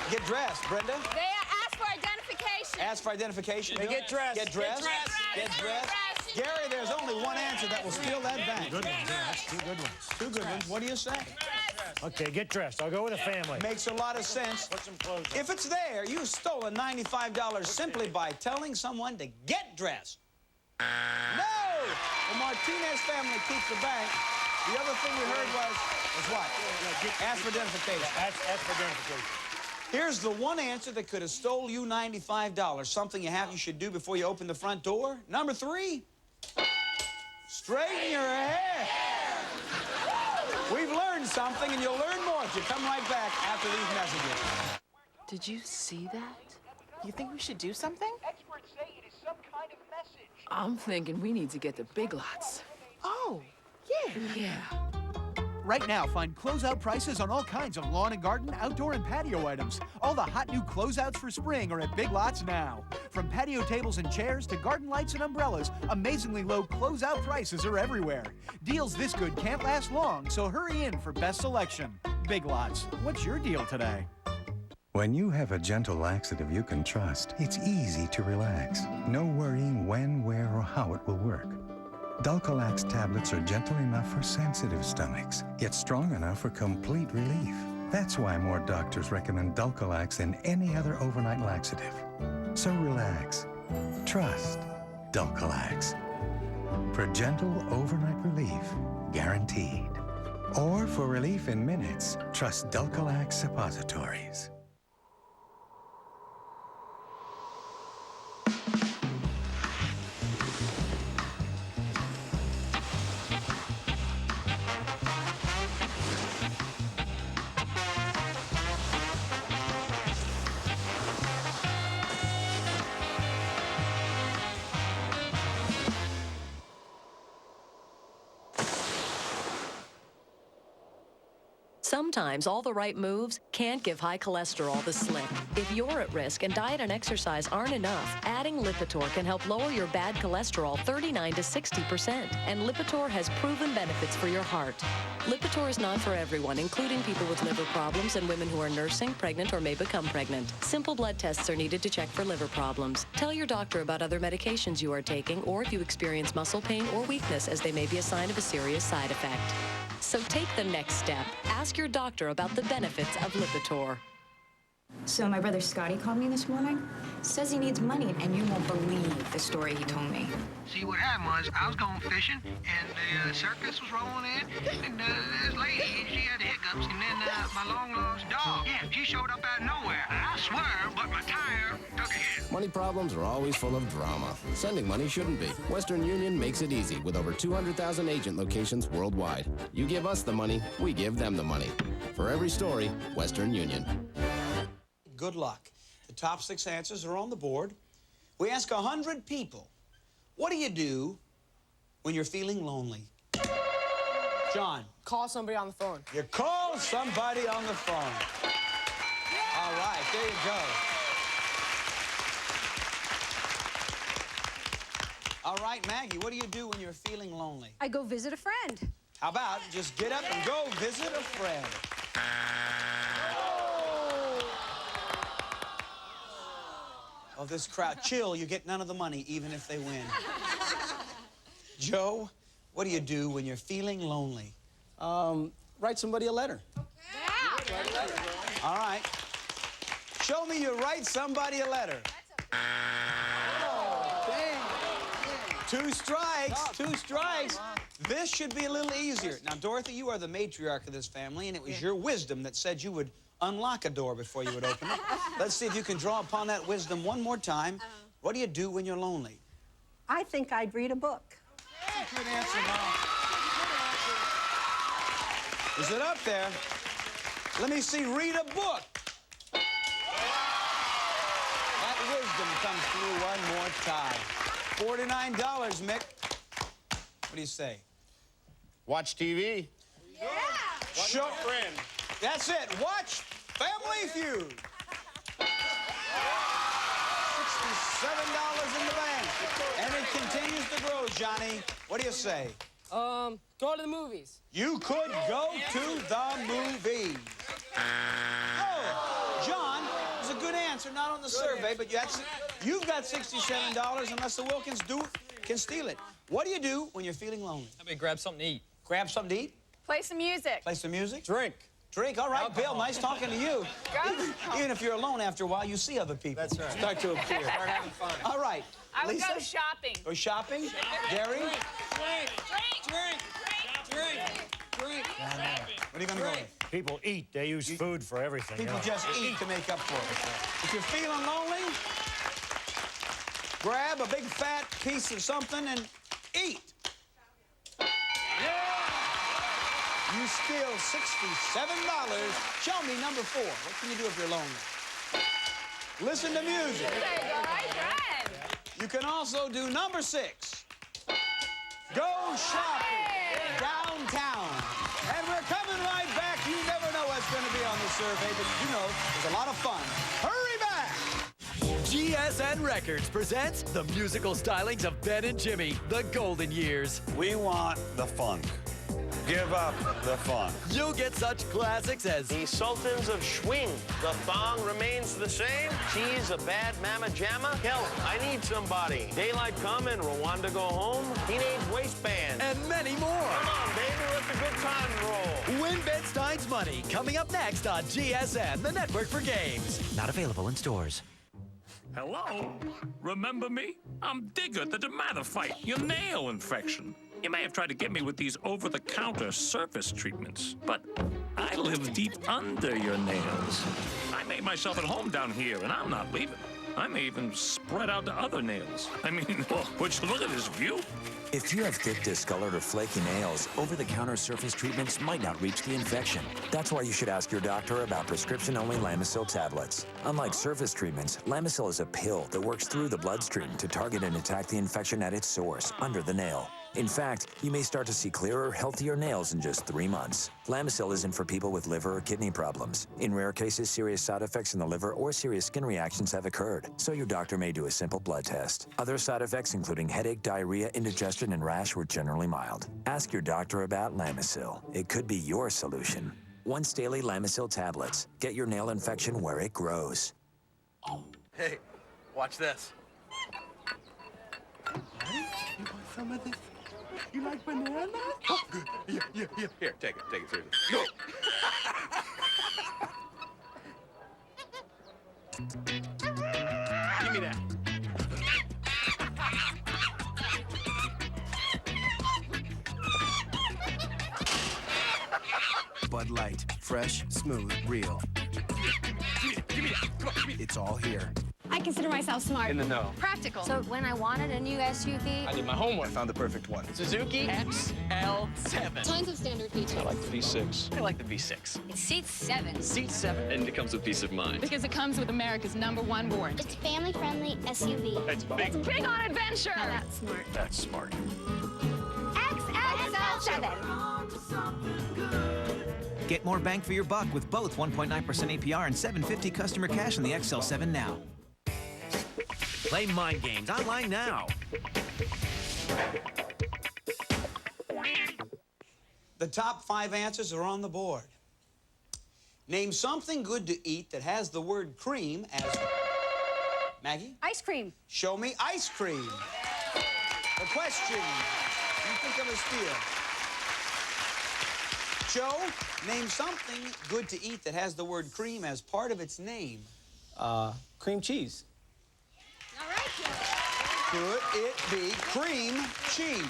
Get dressed, Brenda. They ask for identification. Ask for identification. Hey, get dressed. Get dressed. Get dressed. Gary, there's only one answer that will steal that bank. Good ones. Yeah, that's two good ones. Two good ones. What do you say? Okay, get dressed. I'll go with a family. Makes a lot of sense. Put some clothes on. If it's there, you stole $95 simply by telling someone to get dressed. No! The Martinez family keeps the bank. The other thing we heard was what? Ask for identification. Ask for identification. Here's the one answer that could have stole you $95. Something you should do before you open the front door. Number 3, straighten your hair. We've learned something, and you'll learn more if you come right back after these messages. Did you see that? You think we should do something? Experts say it is some kind of message. I'm thinking we need to get the big lots. Oh, Yeah. Right now, find closeout prices on all kinds of lawn and garden, outdoor and patio items. All the hot new closeouts for spring are at Big Lots now. From patio tables and chairs to garden lights and umbrellas, amazingly low closeout prices are everywhere. Deals this good can't last long, so hurry in for best selection. Big Lots. What's your deal today? When you have a gentle laxative you can trust, it's easy to relax. No worrying when, where, or how it will work. Dulcolax tablets are gentle enough for sensitive stomachs, yet strong enough for complete relief. That's why more doctors recommend Dulcolax than any other overnight laxative. So relax. Trust Dulcolax. For gentle overnight relief, guaranteed. Or for relief in minutes, trust Dulcolax suppositories. Sometimes all the right moves can't give high cholesterol the slip. If you're at risk and diet and exercise aren't enough, adding Lipitor can help lower your bad cholesterol 39 to 60%. And Lipitor has proven benefits for your heart. Lipitor is not for everyone, including people with liver problems and women who are nursing, pregnant, or may become pregnant. Simple blood tests are needed to check for liver problems. Tell your doctor about other medications you are taking or if you experience muscle pain or weakness, as they may be a sign of a serious side effect. So take the next step. Ask your doctor about the benefits of Lipitor. So my brother Scotty called me this morning. Says he needs money, and you won't believe the story he told me. See, what happened was, I was going fishing, and the circus was rolling in, and this lady, she had the hiccups, and then my long-lost dog, she showed up out of nowhere. And I swear, but my tire took a hit. Money problems are always full of drama. Sending money shouldn't be. Western Union makes it easy with over 200,000 agent locations worldwide. You give us the money, we give them the money. For every story, Western Union. Good luck. The top 6 answers are on the board. We ask 100 people, what do you do when you're feeling lonely? John. Call somebody on the phone. You call somebody on the phone. All right, there you go. All right, Maggie, what do you do when you're feeling lonely? I go visit a friend. How about just get up and go visit a friend? Oh, this crowd. Chill, you get none of the money, even if they win. Joe, what do you do when you're feeling lonely? Write somebody a letter. All right. Show me you write somebody a letter. Oh, dang. 2 strikes, 2 strikes. This should be a little easier. Now, Dorothy, you are the matriarch of this family, and it was your wisdom that said you would unlock a door before you would open it. Let's see if you can draw upon that wisdom one more time. What do you do when you're lonely? I think I'd read a book. Good answer, Mom. Is it up there? Let me see. Read a book. That wisdom comes through one more time. $49, Mick. What do you say? Watch TV. Yeah. Show friend. That's it. Watch Family Feud. $67 in the bank. And it continues to grow, Johnny. What do you say? Go to the movies. You could go to the movies. Oh, John is a good answer. answer not on the survey, but you've got $67 unless the Wilkins can steal it. What do you do when you're feeling lonely? I mean, grab something to eat. Grab something to eat? Play some music. Play some music? Drink. Drink. All right, Alcohol. Bill, nice talking to you. Even if you're alone after a while, you see other people. That's right. Start to appear. Start having fun. All right. I would Lisa? go shopping. Go shopping? Gary? Drink. What are you going to go with? People eat. They use food for everything. People just eat to make up for it. If you're feeling lonely, grab a big fat piece of something and eat. You steal $67. Show me number 4. What can you do if you're lonely? Listen to music. You can also do number 6. Go shopping downtown. And we're coming right back. You never know what's going to be on the survey, but you know there's a lot of fun. Hurry back! GSN Records presents the musical stylings of Ben and Jimmy, The Golden Years. We want the funk. Give up the funk. You'll get such classics as The Sultans of Swing. The thong remains the same. She's a bad mama jamma. Help, I need somebody. Daylight come and Rwanda go home. Teenage waistband. and many more. Come on, baby, let the good time roll. Win Ben Stein's money, coming up next on GSN, the network for games. Not available in stores. Hello? Remember me? I'm Digger, the dermatophyte, your nail infection. You may have tried to get me with these over-the-counter surface treatments, but I live deep under your nails. I made myself at home down here, and I'm not leaving. I may even spread out to other nails. I mean, would you look at this view? If you have thick, discolored, or flaky nails, over-the-counter surface treatments might not reach the infection. That's why you should ask your doctor about prescription-only Lamisil tablets. Unlike surface treatments, Lamisil is a pill that works through the bloodstream to target and attack the infection at its source, under the nail. In fact, you may start to see clearer, healthier nails in just 3 months. Lamisil isn't for people with liver or kidney problems. In rare cases, serious side effects in the liver or serious skin reactions have occurred, so your doctor may do a simple blood test. Other side effects, including headache, diarrhea, indigestion, and rash, were generally mild. Ask your doctor about Lamisil. It could be your solution. Once daily Lamisil tablets. Get your nail infection where it grows. Hey, watch this. You want some of this? You like banana? Oh, good. Yeah. Here, take it seriously. Go. Give me that. Bud Light. Fresh, smooth, real. Give me that. Come on, give me It's all here. I consider myself smart. In the know. Practical. So when I wanted a new SUV... I did my homework. I found the perfect one. Suzuki XL7. Tons of standard features. I like the V6. I like the V6. It seats 7. Seat 7. And it comes with peace of mind. Because it comes with America's #1 warranty. It's family-friendly SUV. It's big. It's big on adventure. Now that's smart. That's smart. XL7. Get more bang for your buck with both 1.9% APR and $750 customer cash on the XL7 now. Play Mind Games online now. The top 5 answers are on the board. Name something good to eat that has the word cream as... Maggie? Ice cream. Show me ice cream. The question, you think of a steal. Joe, name something good to eat that has the word cream as part of its name. Cream cheese. All right, Joe. Could it be cream cheese?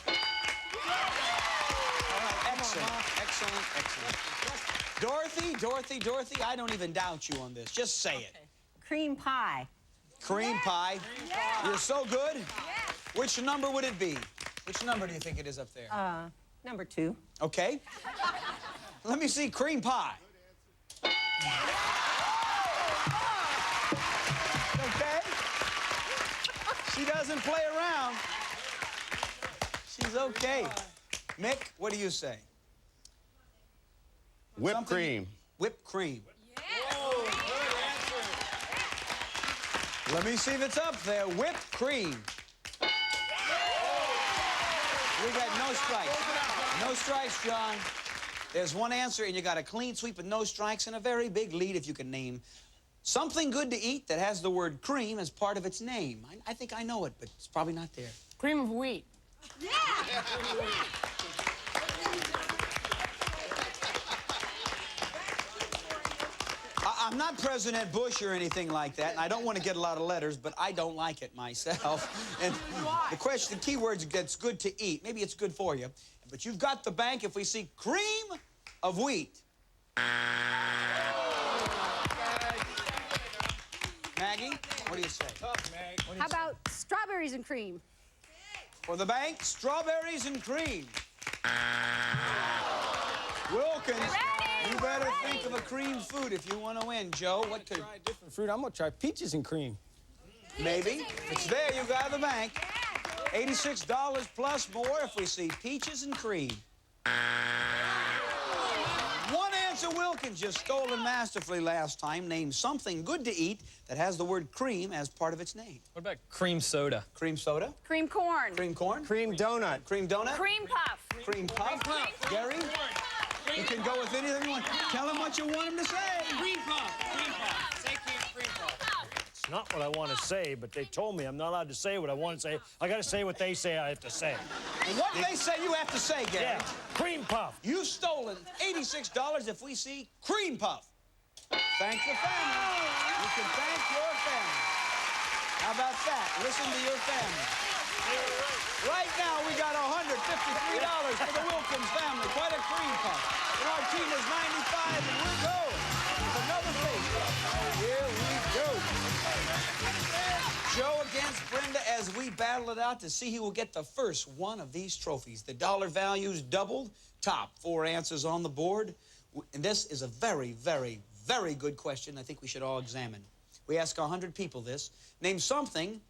All right, excellent. Dorothy, I don't even doubt you on this. Just say it. Cream pie. Cream pie. Yeah. You're so good. Yes. Which number would it be? Which number do you think it is up there? Number 2. Okay. Let me see cream pie. Okay. She doesn't play around. She's okay. Mick, what do you say? Whipped cream. Whipped cream. Let me see if it's up there. Whipped cream. We got no strikes. No strikes, John. There's one answer, and you got a clean sweep with no strikes and a very big lead if you can name Something good to eat that has the word cream as part of its name. I think I know it, but it's probably not there. Cream of wheat. Yeah! I'm not President Bush or anything like that, and I don't want to get a lot of letters, but I don't like it myself. And the question, the key words, that's good to eat. Maybe it's good for you, but you've got the bank if we see cream of wheat. Maggie, what do you say? How about strawberries and cream? For the bank, strawberries and cream. Wilkins, you better think of a cream food if you want to win. Joe, what could... Try a different fruit. I'm going to try peaches and cream. Maybe. It's there. You got the bank. $86 plus more if we see peaches and cream. One answer, Wilkins. Just stolen masterfully last time. Name something good to eat that has the word cream as part of its name. What about cream soda? Cream soda? Cream corn. Cream corn? Cream donut. Cream donut? Cream puff. Cream puff? Gary? You can go with anything you want. Tell him what you want him to say. Cream puff. Cream puff. Say cream puff. It's not what I want to say, but they told me I'm not allowed to say what I want to say. I got to say what they say I have to say. And what they say you have to say, Gary. Yeah, cream puff. You've stolen $86 if we see cream puff. Thank the family. You can thank your family. How about that? Listen to your family. Right now, we got $153 for the Wilkins family. Quite a cream puff. Martinez 95, and we're going. With another face. Here we go. Joe against Brenda as we battle it out to see who will get the first one of these trophies. The dollar value's doubled. Top 4 answers on the board. And this is a very, very, very good question I think we should all examine. We ask 100 people this. Name something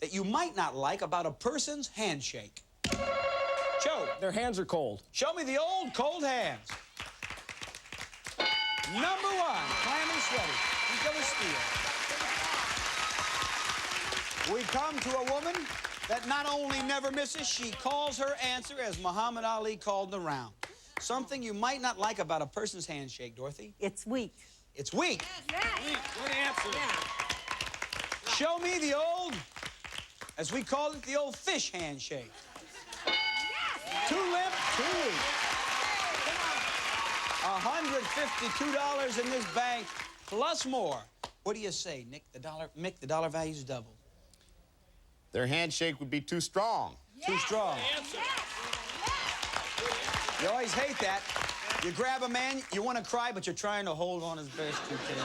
that you might not like about a person's handshake. Joe. Their hands are cold. Show me the old cold hands. Number 1, clammy, sweaty. Who's gonna steal? We come to a woman that not only never misses, she calls her answer as Muhammad Ali called the round. Something you might not like about a person's handshake, Dorothy? It's weak. It's weak. Yes. Good answer. Yeah. Show me the old, as we call it, the old fish handshake. Yes. Too limp, too weak. $152 in this bank, plus more. What do you say, Nick? Mick, the dollar value's doubled. Their handshake would be too strong. Yes. Too strong. You always hate that. You grab a man, you want to cry, but you're trying to hold on as best you can.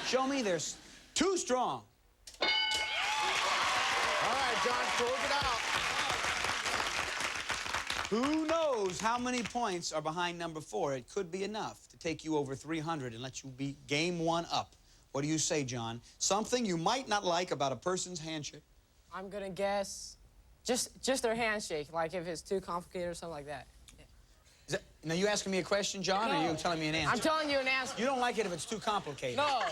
Show me there's too strong. All right, John, close it out. Who knows how many points are behind number 4? It could be enough to take you over 300 and let you be game 1 up. What do you say, John? Something you might not like about a person's handshake. I'm gonna guess just their handshake, like if it's too complicated or something like that. Is that, now, you asking me a question, John, or are you telling me an answer? I'm telling you an answer. You don't like it if it's too complicated? No.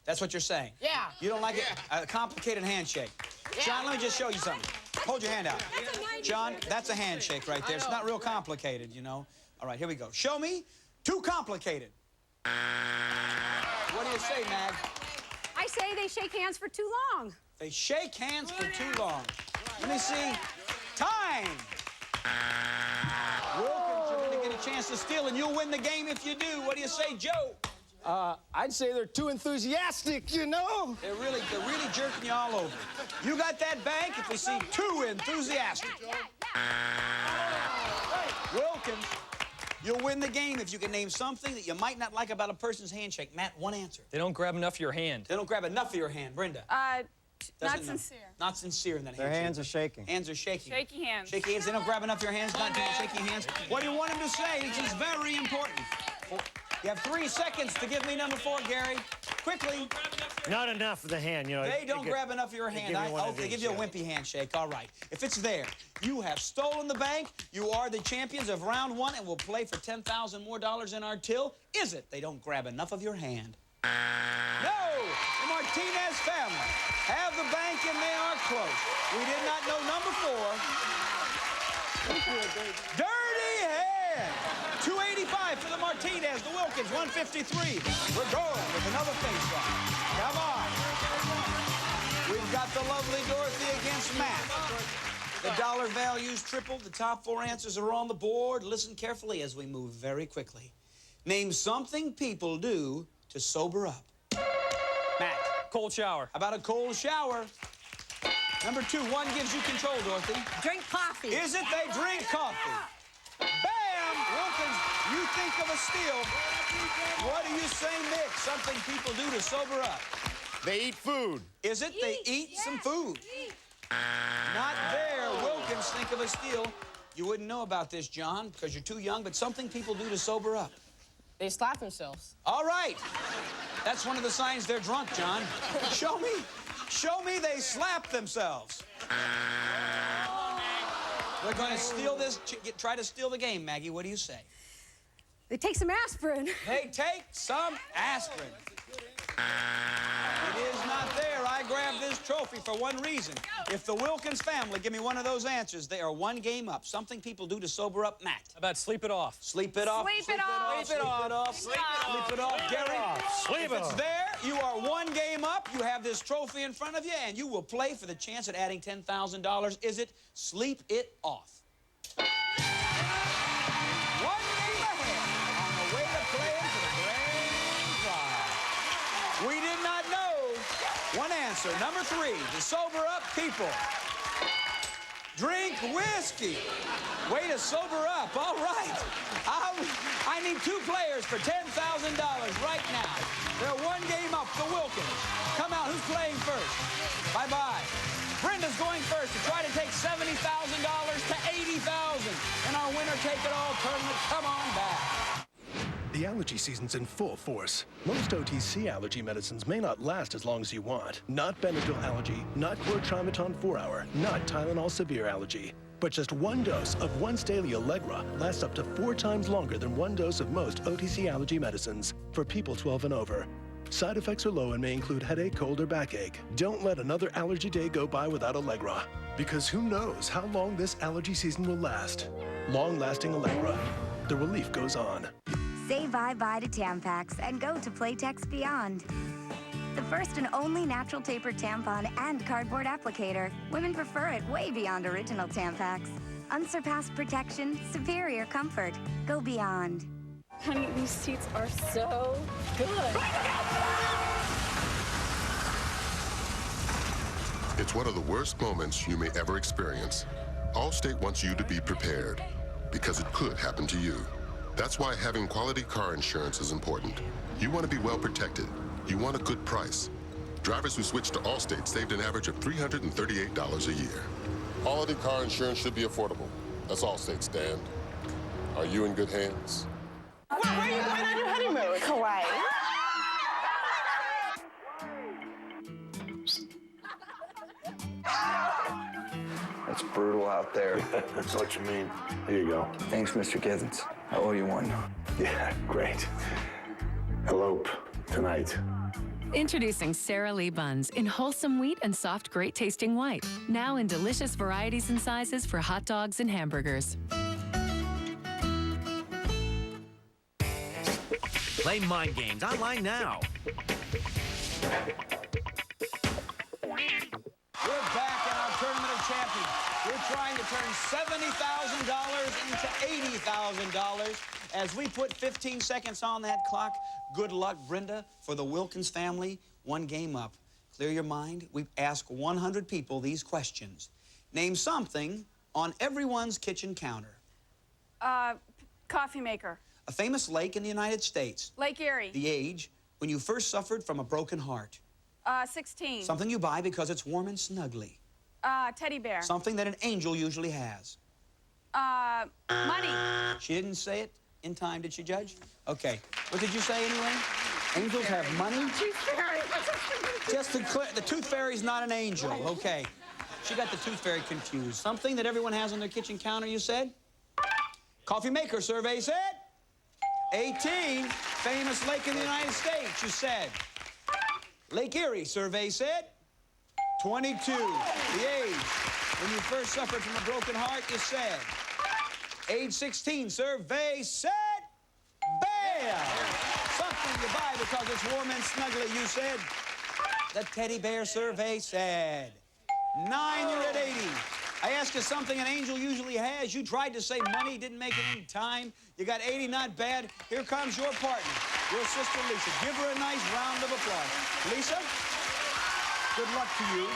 That's what you're saying? Yeah. You don't like it? A complicated handshake. Yeah. John, let me just show you something. Hold your hand out. John, that's a handshake right there. It's not real complicated, you know. All right, here we go. Show me too complicated. What do you say, Mag? I say they shake hands for too long. They shake hands for too long. Let me see. Time. Wilkins, you're going to get a chance to steal, and you'll win the game if you do. What do you say, Joe? I'd say they're too enthusiastic, you know? They're really jerking you all over. You got that bank if we see too enthusiastic. Wilkins, you'll win the game if you can name something that you might not like about a person's handshake. Matt, one answer. They don't grab enough of your hand. They don't grab enough of your hand. Brenda. Not sincere. Not sincere in that Their handshake. hands are shaking. Hands are shaking. Shaky hands. Shaky hands. They don't grab enough of your hands. Not doing shaky hands. What do you want him to say? This is very important. You have 3 seconds to give me number 4, Gary. Quickly. Not enough of the hand, you know. They don't grab enough of your hand. They give you a wimpy handshake. All right. If it's there, you have stolen the bank. You are the champions of round 1 and will play for $10,000 more in our till. Is it they don't grab enough of your hand? No! The Martinez family have the bank and they are close. We did not know number 4. Dirty hand! 285 for the Martinez. The Wilkins, 153. We're going with another face-off. Come lovely Dorothy against Matt. The dollar values tripled. The top 4 answers are on the board. Listen carefully as we move very quickly. Name something people do to sober up. Matt. Cold shower. How about a cold shower? Number 2, one gives you control, Dorothy. Drink coffee. Is it they drink coffee? Bam! Wilkins, you think of a steal. What do you say, Nick? Something people do to sober up. They eat food. Is it they eat some food? Not there. Wilkins, think of a steal. You wouldn't know about this, John, because you're too young, but something people do to sober up. They slap themselves. All right. That's one of the signs they're drunk, John. Show me. Show me they slap themselves. They're going to steal this, try to steal the game, Maggie. What do you say? They take some aspirin. They take some aspirin. It is not there. I grabbed this trophy for one reason. If the Wilkins family give me one of those answers, they are 1 game up. Something people do to sober up, Matt. How about sleep it off? Sleep it off. Sleep it off. Sleep it off. Sleep it off. Gary. Sleep If it it's off. there, you are 1 game up. You have this trophy in front of you, and you will play for the chance at adding $10,000. Is it sleep it off? 1 game ahead on the way to playing for the grand prize. We did not know. 1 answer. Number 3, to sober up people. Drink whiskey. Way to sober up. All right. I need 2 players for $10,000 right now. They're 1 game up. The Wilkins. Come out. Who's playing first? Bye-bye. Brenda's going first to try to take $70,000 to $80,000. And our winner take it all tournament. Come on back. The allergy season's in full force. Most OTC allergy medicines may not last as long as you want. Not Benadryl allergy, not Chlortrimeton 4-hour, not Tylenol severe allergy. But just 1 dose of once daily Allegra lasts up to 4 times longer than 1 dose of most OTC allergy medicines for people 12 and over. Side effects are low and may include headache, cold, or backache. Don't let another allergy day go by without Allegra, because who knows how long this allergy season will last. Long-lasting Allegra. The relief goes on. Say bye-bye to Tampax and go to Playtex Beyond. The first and only natural taper tampon and cardboard applicator. Women prefer it way beyond original Tampax. Unsurpassed protection, superior comfort. Go beyond. Honey, these seats are so good. It's one of the worst moments you may ever experience. Allstate wants you to be prepared, because it could happen to you. That's why having quality car insurance is important. You want to be well protected. You want a good price. Drivers who switched to Allstate saved an average of $338 a year. Quality car insurance should be affordable. That's Allstate, Stan. Are you in good hands? Where are you going on your honeymoon? Hawaii. It's brutal out there. That's what you mean. Here you go. Thanks, Mr. Gibbons. I owe you one. Yeah, great. Elope tonight. Introducing Sara Lee buns in wholesome wheat and soft, great-tasting white. Now in delicious varieties and sizes for hot dogs and hamburgers. Play Mind Games online now. We're back in our Tournament of Champions. We're trying to turn $70,000 into $80,000 as we put 15 seconds on that clock. Good luck, Brenda, for the Wilkins family. 1 game up. Clear your mind. We've asked 100 people these questions. Name something on everyone's kitchen counter. Coffee maker. A famous lake in the United States. Lake Erie. The age when you first suffered from a broken heart. 16. Something you buy because it's warm and snuggly. Teddy bear. Something that an angel usually has. Money. She didn't say it in time, did she, Judge? Okay. What did you say anyway? Angels have money? Tooth fairy. Just to clear, the tooth fairy's not an angel. Okay. She got the tooth fairy confused. Something that everyone has on their kitchen counter, you said? Coffee maker survey said? 18. Famous lake in the United States, you said. Lake Erie survey said? 22. The age when you first suffered from a broken heart, you said. Age 16 survey said? Bam! Something you buy because it's warm and snuggly, you said. The teddy bear survey said. 9, you're at 80. I asked you something an angel usually has. You tried to say money, didn't make it in time. You got 80, not bad. Here comes your partner, your sister Lisa. Give her a nice round of applause. Lisa, good luck to you.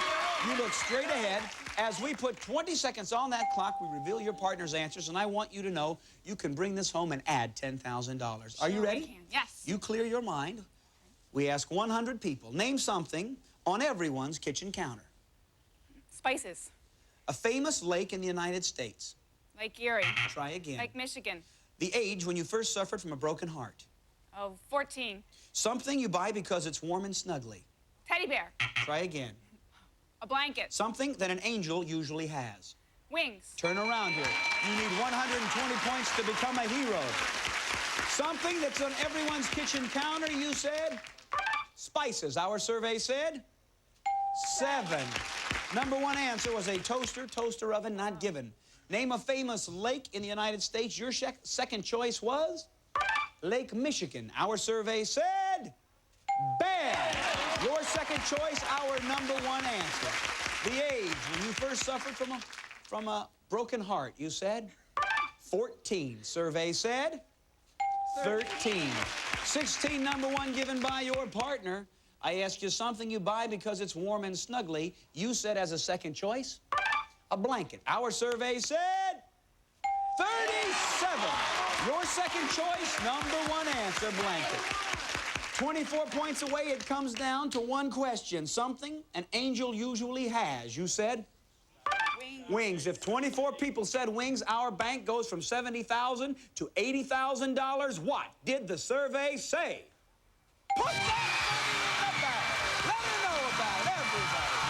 You look straight ahead. As we put 20 seconds on that clock, we reveal your partner's answers, and I want you to know you can bring this home and add $10,000. Are you ready? I can. Yes. You clear your mind. We ask 100 people. Name something on everyone's kitchen counter. Spices. A famous lake in the United States. Lake Erie. Try again. Lake Michigan. The age when you first suffered from a broken heart. Oh, 14. Something you buy because it's warm and snuggly. Teddy bear. Try again. A blanket. Something that an angel usually has. Wings. Turn around here. You need 120 points to become a hero. Something that's on everyone's kitchen counter, you said? Spices. Our survey said 7. Number 1 answer was a toaster oven, not given. Name a famous lake in the United States. Your second choice was Lake Michigan. Our survey said bad. Your second choice, our number 1 answer. The age when you first suffered from a broken heart, you said 14. Survey said 13. 16, number 1 given by your partner. I asked you something you buy because it's warm and snuggly. You said as a second choice, a blanket. Our survey said 37. Your second choice, number 1 answer, blanket. 24 points away, it comes down to 1 question. Something an angel usually has. You said? Wings. Wings. If 24 people said wings, our bank goes from $70,000 to $80,000. What did the survey say? Put that money in the bag. Let her know about everybody.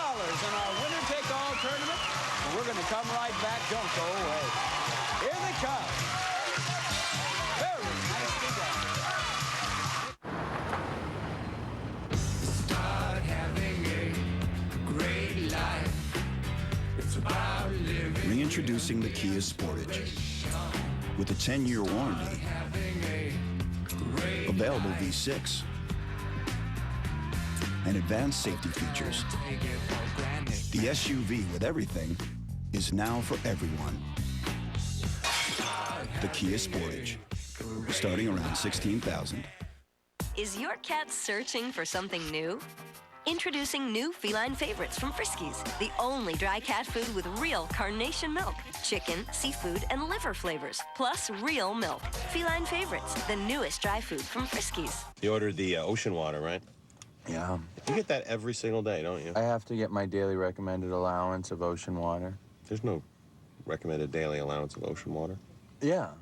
$80,000 in our winner-take-all tournament. And we're going to come right back. Don't go away. Here they come. Very nicely done. Start having a great life. It's about living. Reintroducing the Kia Sportage. With a 10-year warranty, available V6, and advanced safety features. The SUV with everything is now for everyone. The Kia Sportage, starting around $16,000. Is your cat searching for something new? Introducing new feline favorites from Friskies, the only dry cat food with real carnation milk, chicken, seafood, and liver flavors, plus real milk. Feline favorites, the newest dry food from Friskies. You ordered the ocean water, right? Yeah. You get that every single day, don't you? I have to get my daily recommended allowance of ocean water. There's no recommended daily allowance of ocean water. Yeah.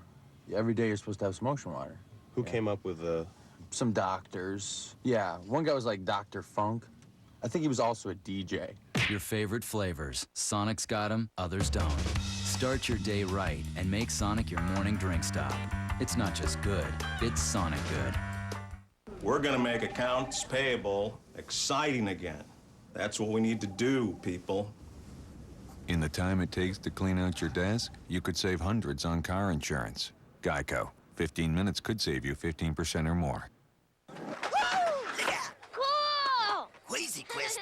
Every day you're supposed to have some ocean water. Who came up with the... Some doctors. Yeah, one guy was like Dr. Funk. I think he was also a DJ. Your favorite flavors. Sonic's got them, others don't. Start your day right and make Sonic your morning drink stop. It's not just good, it's Sonic good. We're gonna make accounts payable exciting again. That's what we need to do, people. In the time it takes to clean out your desk, you could save hundreds on car insurance. Geico. 15 minutes could save you 15% or more. Cool! Queasy Quiz.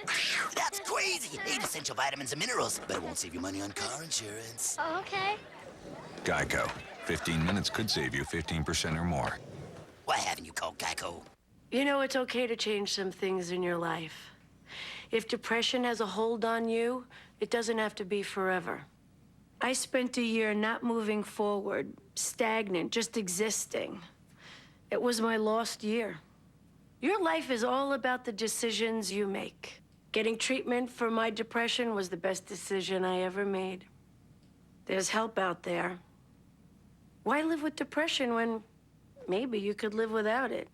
That's crazy. 8 essential vitamins and minerals, but it won't save you money on car insurance. Oh, okay. Geico. 15 minutes could save you 15% or more. Why haven't you called Geico? You know, it's okay to change some things in your life. If depression has a hold on you, it doesn't have to be forever. I spent a year not moving forward, stagnant, just existing. It was my lost year. Your life is all about the decisions you make. Getting treatment for my depression was the best decision I ever made. There's help out there. Why live with depression when maybe you could live without it?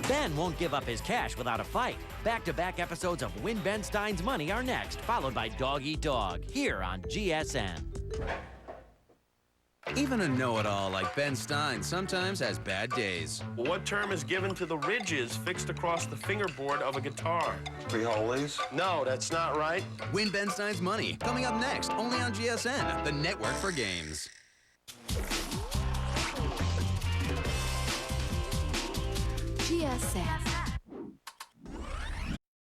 Ben won't give up his cash without a fight. Back-to-back episodes of Win Ben Stein's Money are next, followed by Dog Eat Dog, here on GSN. Even a know-it-all like Ben Stein sometimes has bad days. What term is given to the ridges fixed across the fingerboard of a guitar? Frijoles? No, that's not right. Win Ben Stein's Money, coming up next, only on GSN, the network for games. GSN.